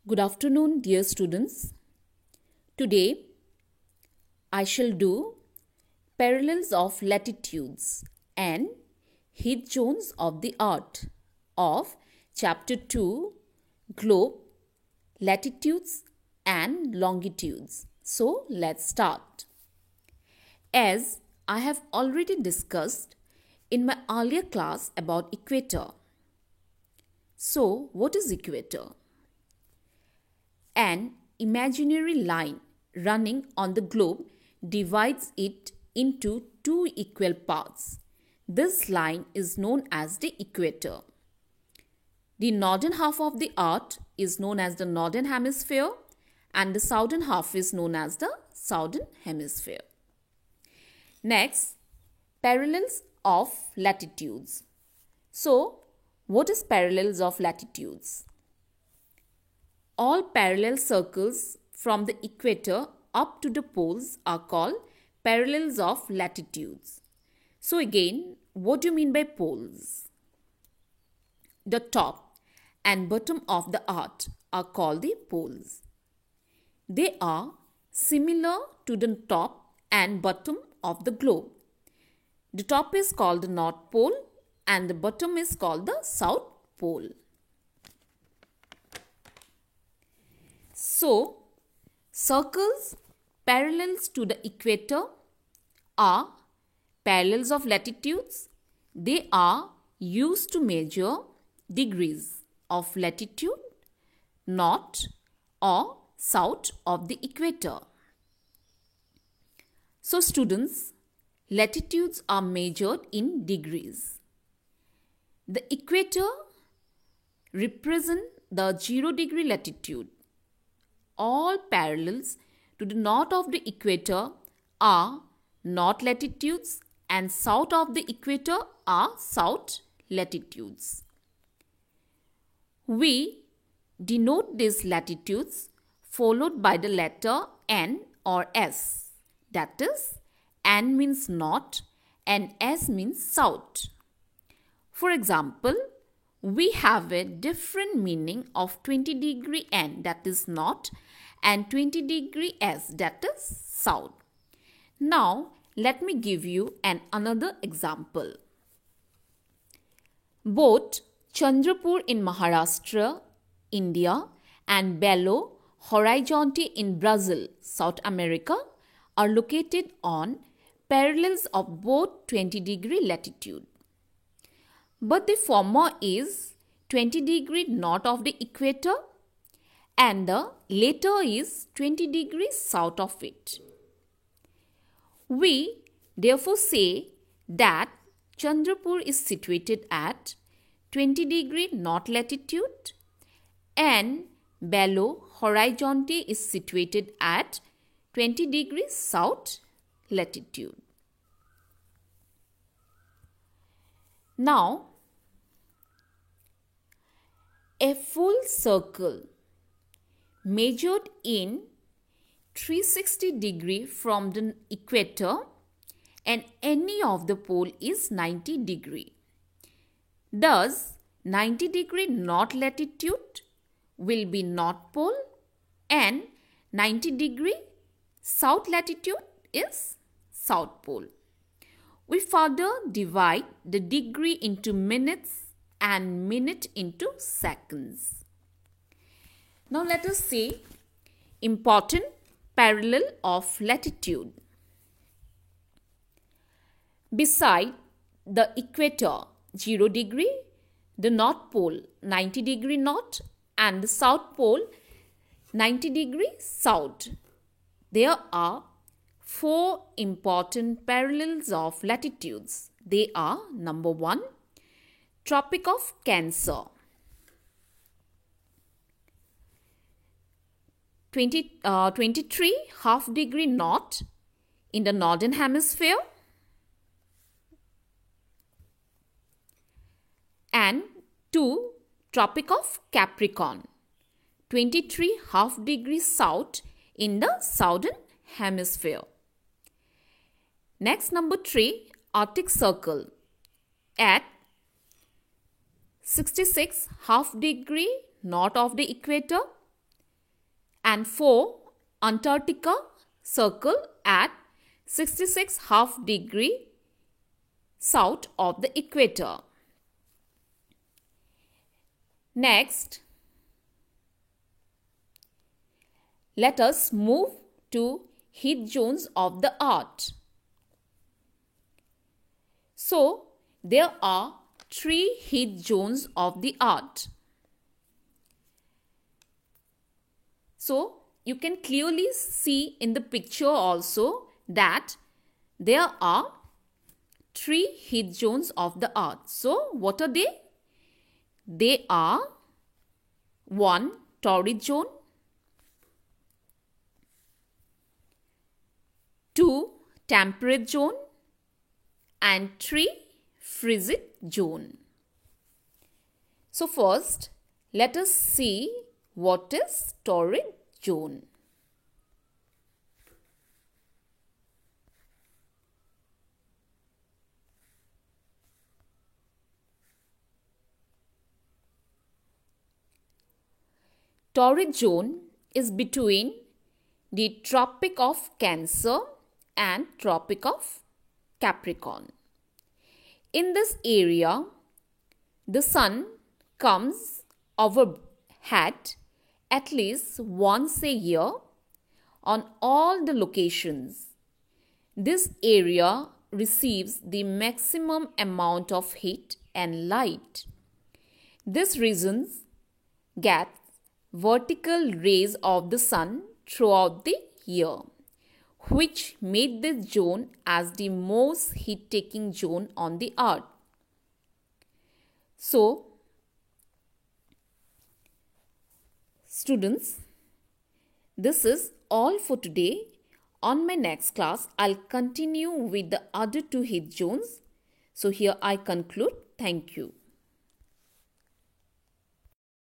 Good afternoon, dear students. Today, I shall do parallels of latitudes and heat zones of the earth of Chapter 2, Globe, Latitudes and Longitudes. So, let's start. As I have already discussed in my earlier class about equator. So, what is equator? An imaginary line running on the globe divides it into two equal parts. This line is known as the equator. The northern half of the earth is known as the northern hemisphere and the southern half is known as the southern hemisphere. Next, parallels of latitudes. So, what is parallels of latitudes? All parallel circles from the equator up to the poles are called parallels of latitudes. So again, what do you mean by poles? The top and bottom of the earth are called the poles. They are similar to the top and bottom of the globe. The top is called the North Pole and the bottom is called the South Pole. So, circles parallels to the equator are parallels of latitudes. They are used to measure degrees of latitude, north or south of the equator. So, students, latitudes are measured in degrees. The equator represents the 0 degree latitude. All parallels to the north of the equator are north latitudes and south of the equator are south latitudes. We denote these latitudes followed by the letter N or S. That is, N means north and S means south. For example, we have a different meaning of 20 degree N, that is north, and 20 degree S, that is south. Now, let me give you another example. Both Chandrapur in Maharashtra, India, and Belo Horizonte in Brazil, South America, are located on parallels of both 20 degree latitude. But the former is 20 degree north of the equator and the later is 20 degrees south of it. We therefore say that Chandrapur is situated at 20 degree north latitude and Belo Horizonte is situated at 20 degrees south latitude. Now, a full circle measured in 360 degree from the equator and any of the pole is 90 degree. Thus, 90 degree north latitude will be North Pole and 90 degree south latitude is South Pole. We further divide the degree into minutes and minute into seconds. Now let us see important parallel of latitude. Beside the equator 0 degree, the North Pole 90 degree north and the South Pole 90 degree south, there are 4 important parallels of latitudes. They are number 1, Tropic of Cancer, 23 half degree north in the northern hemisphere and 2, Tropic of Capricorn, 23 half degree south in the southern hemisphere. Next, number 3, Arctic Circle at 66 half degree north of the equator And for Antarctica, circle at 66.5 degree south of the equator. Next, let us move to heat zones of the Earth. So, there are 3 heat zones of the Earth. So, you can clearly see in the picture also that there are 3 heat zones of the Earth. So, what are they? They are 1. Torrid zone, 2. Temperate zone, and 3. Frigid zone. So first, let us see what is torrid zone. Torrid zone is between the Tropic of Cancer and Tropic of Capricorn. In this area, the sun comes overhead at least once a year on all the locations. This area receives the maximum amount of heat and light. This region gets vertical rays of the sun throughout the year, which made this zone as the most heat-taking zone on the earth. So, students, this is all for today. On my next class, I'll continue with the other 2 heat zones. So, here I conclude. Thank you.